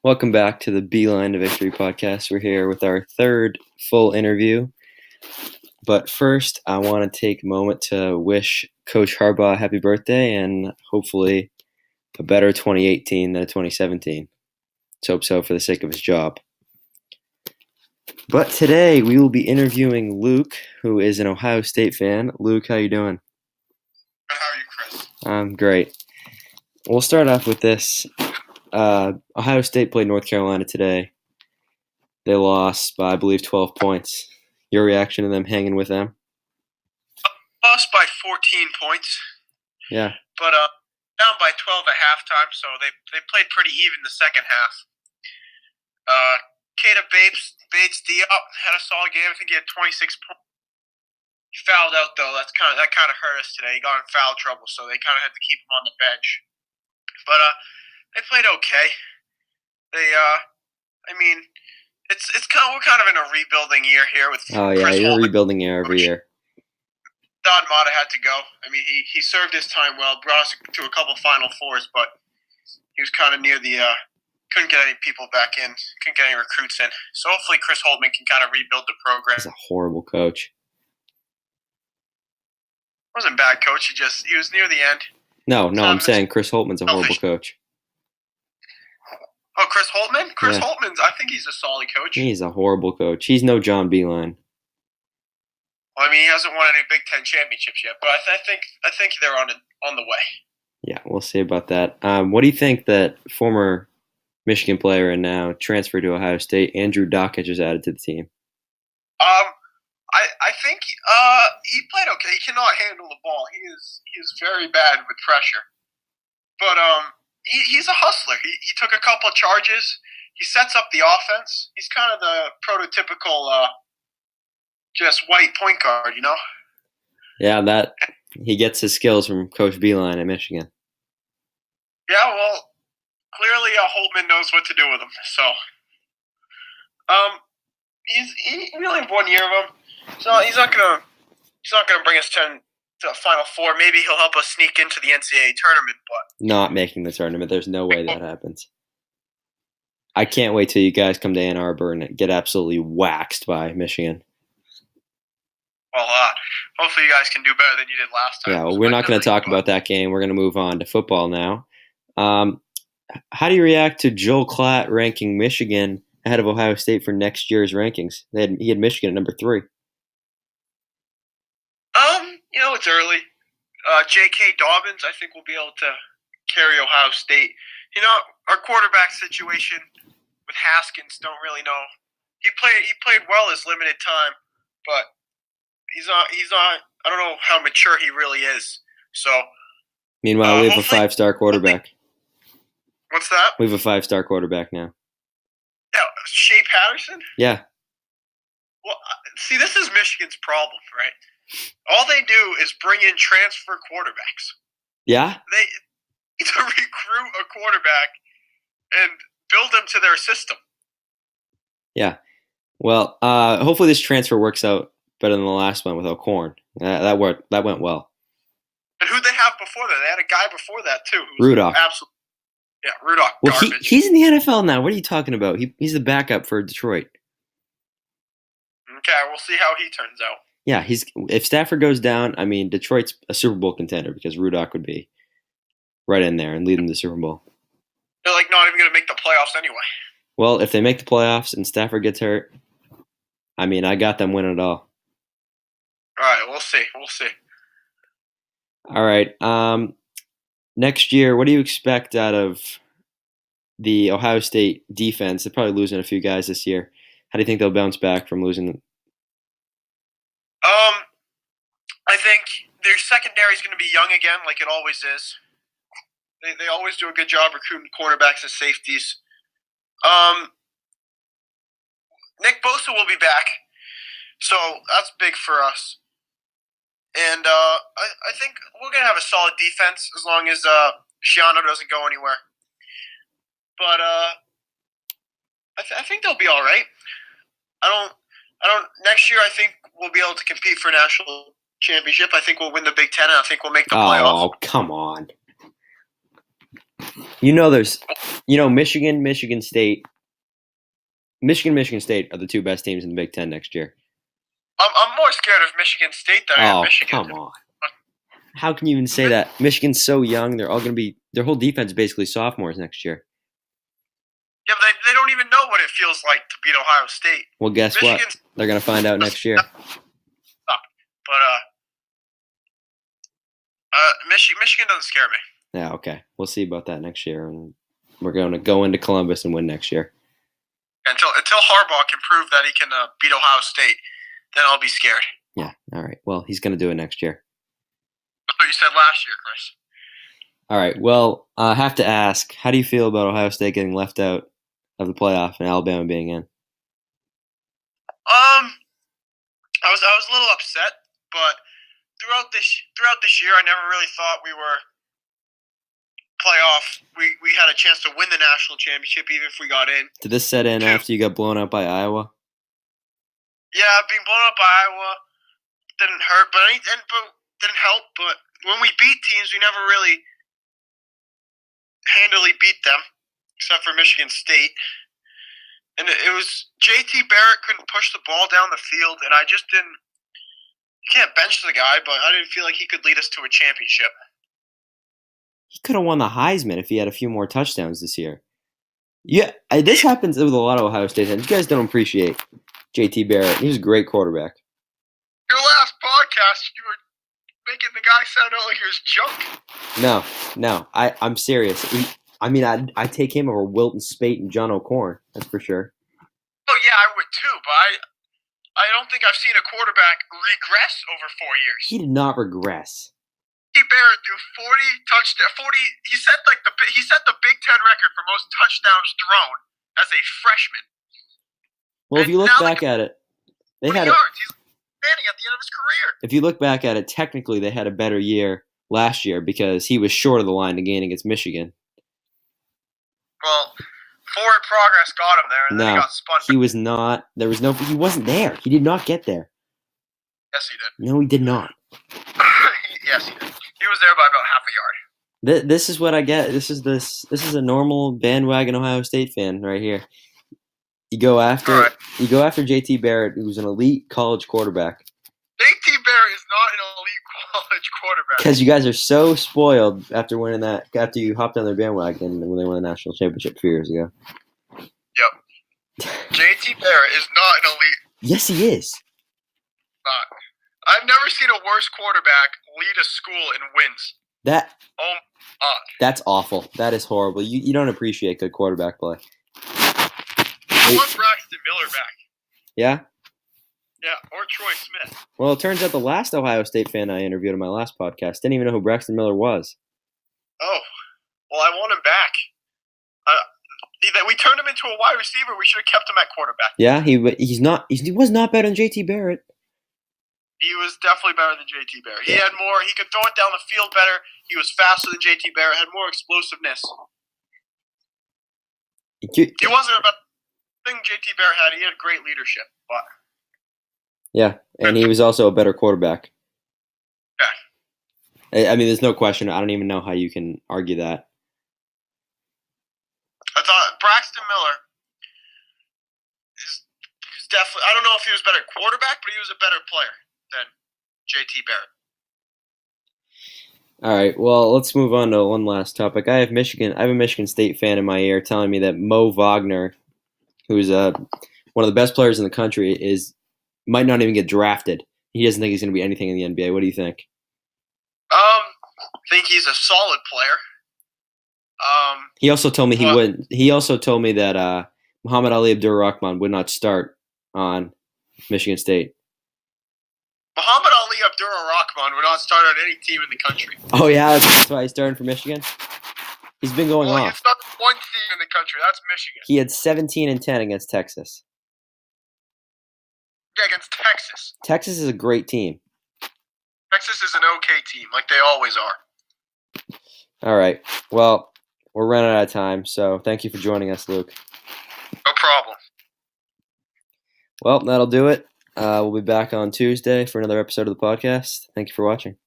Welcome back to the Beilein to Victory podcast. We're here with our third full interview. But first, I want to take a moment to wish Coach Harbaugh a happy birthday and hopefully a better 2018 than 2017. Let's hope so for the sake of his job. But today, we will be interviewing Luke, who is an Ohio State fan. Luke, how you doing? How are you, Chris? I'm great. We'll start off with this. Ohio State played North Carolina today. They lost by, I believe, 12 points. Your reaction to them hanging with them? Lost by 14 points. Yeah. But down by 12 at halftime, so they played pretty even the second half. Keita Bates Diop had a solid game. I think he had 26 points. He fouled out though. That kind of hurt us today. He got in foul trouble, so they kind of had to keep him on the bench. But they played okay. We're kind of in a rebuilding year here with Chris you're Holtman. rebuilding year every year. Don Mata had to go. I mean, he served his time well, brought us to a couple Final Fours, but he was kind of near the couldn't get any people back in, couldn't get any recruits in. So hopefully Chris Holtman can kind of rebuild the program. He's a horrible coach. Wasn't bad, coach. He was near the end. No, I'm saying Chris Holtman's a horrible coach. Oh, Chris Holtman? Holtman's, I think he's a solid coach. He's a horrible coach. He's no John Beilein. Well, I mean, he hasn't won any Big Ten championships yet, but I think they're on the way. Yeah, we'll see about that. What do you think that former Michigan player and now transferred to Ohio State, Andrew Dockage, is added to the team? I think he played okay. He cannot handle the ball. He is very bad with pressure. But he's a hustler. He took a couple of charges. He sets up the offense. He's kind of the prototypical just white point guard, you know? Yeah, that he gets his skills from Coach Beilein at Michigan. Yeah, well, clearly Holtman knows what to do with him. So, we only have 1 year of him. So he's not gonna bring us to the Final Four. Maybe he'll help us sneak into the NCAA tournament, but not making the tournament. There's no way that happens. I can't wait till you guys come to Ann Arbor and get absolutely waxed by Michigan. Well, hopefully you guys can do better than you did last time. Yeah, well, we're not going to talk about that game. We're going to move on to football now. How do you react to Joel Klatt ranking Michigan ahead of Ohio State for next year's rankings? He had Michigan at number 3. It's early. J.K. Dobbins, I think, will be able to carry Ohio State. Our quarterback situation with Haskins, don't really know. He played well his limited time, but he's not. I don't know how mature he really is. So. Meanwhile, we have a 5-star quarterback. What's that? We have a 5-star quarterback now. Yeah, Shea Patterson? Yeah. Well, see, this is Michigan's problem, right? All they do is bring in transfer quarterbacks. Yeah? They need to recruit a quarterback and build them to their system. Yeah. Well, hopefully this transfer works out better than the last one with O'Korn. That went well. And who'd they have before that? They had a guy before that, too. Rudolph. Absolutely. Yeah, Rudolph. Well, he's in the NFL now. What are you talking about? He's the backup for Detroit. Okay, we'll see how he turns out. Yeah, if Stafford goes down, I mean, Detroit's a Super Bowl contender because Rudolph would be right in there and lead them to the Super Bowl. They're not even going to make the playoffs anyway. Well, if they make the playoffs and Stafford gets hurt, I mean, I got them winning it all. All right, we'll see. All right. Next year, what do you expect out of the Ohio State defense? They're probably losing a few guys this year. How do you think they'll bounce back from losing them? I think their secondary is going to be young again, like it always is. They always do a good job recruiting quarterbacks and safeties. Nick Bosa will be back, so that's big for us. And I think we're going to have a solid defense as long as Shiano doesn't go anywhere. But I think they'll be all right. Next year, I think we'll be able to compete for a national championship. I think we'll win the Big Ten, and I think we'll make the playoffs. Oh, come on. Michigan State. Michigan State are the two best teams in the Big Ten next year. I'm more scared of Michigan State than I am Michigan. Come on. How can you even say that? Michigan's so young. They're all going to be – their whole defense is basically sophomores next year. Yeah, but they don't even know what it feels like to beat Ohio State. Well, guess what? They're going to find out next year. But Michigan doesn't scare me. Yeah, okay. We'll see about that next year. And we're going to go into Columbus and win next year. Until Harbaugh can prove that he can beat Ohio State, then I'll be scared. Yeah, all right. Well, he's going to do it next year. That's what you said last year, Chris. All right. Well, I have to ask, how do you feel about Ohio State getting left out of the playoff and Alabama being in? I was a little upset, but throughout this year, I never really thought we were playoff. We had a chance to win the national championship even if we got in. Did this set in after you got blown out by Iowa? Yeah, being blown out by Iowa didn't hurt, but didn't help. But when we beat teams, we never really handily beat them, except for Michigan State. And it was JT Barrett couldn't push the ball down the field, and I just didn't. You can't bench the guy, but I didn't feel like he could lead us to a championship. He could have won the Heisman if he had a few more touchdowns this year. Yeah, this happens with a lot of Ohio State fans. You guys don't appreciate JT Barrett. He was a great quarterback. Your last podcast, you were making the guy sound out like he was junk. No, I'm serious. I take him over Wilton Spate and John O'Korn. That's for sure. Oh yeah, I would too, but I don't think I've seen a quarterback regress over 4 years. He did not regress. JT Barrett threw 40 touchdowns. He set the Big Ten record for most touchdowns thrown as a freshman. Well, if you look back at it, they had yards. He's standing at the end of his career. If you look back at it, technically they had a better year last year because he was short of the line to gain against Michigan. Well, forward progress got him there, and then he got spun. He was not. He wasn't there. He did not get there. Yes, he did. No, he did not. Yes, he did. He was there by about half a yard. This is what I get. This is a normal bandwagon Ohio State fan right here. You go after JT Barrett, who's an elite college quarterback. JT Barrett is not an elite college quarterback. Because you guys are so spoiled after winning that. After you hopped on their bandwagon when they won the national championship 2 years ago. Yep. JT Barrett is not an elite. Yes, he is. Not. I've never seen a worse quarterback lead a school in wins. Oh my God. That's awful. That is horrible. You don't appreciate good quarterback play. I want Braxton Miller back. Yeah? Yeah, or Troy Smith. Well, it turns out the last Ohio State fan I interviewed on my last podcast didn't even know who Braxton Miller was. Oh, well, I want him back. We turned him into a wide receiver. We should have kept him at quarterback. Yeah, he was not better than JT Barrett. He was definitely better than JT Barrett. He had more. He could throw it down the field better. He was faster than JT Barrett. Had more explosiveness. He wasn't about the thing JT Barrett had. He had great leadership, but. Yeah, and he was also a better quarterback. Yeah. I mean, there's no question. I don't even know how you can argue that. I thought Braxton Miller is definitely. I don't know if he was a better quarterback, but he was a better player than JT Barrett. All right, well, let's move on to one last topic. I have a Michigan State fan in my ear telling me that Mo Wagner, who's one of the best players in the country, might not even get drafted. He doesn't think he's going to be anything in the NBA. What do you think? I think he's a solid player. He also told me he wouldn't. He also told me that Muhammad Ali Abdur-Rahman would not start on Michigan State. Muhammad Ali Abdur-Rahman would not start on any team in the country. Oh yeah, that's why he's starting for Michigan. He's been going off. He started one team in the country. That's Michigan. He had 17 and 10 against Texas. Yeah, against Texas. Texas is a great team. Texas is an okay team, like they always are. All right. Well, we're running out of time, so thank you for joining us, Luke. No problem. Well, that'll do it. We'll be back on Tuesday for another episode of the podcast. Thank you for watching.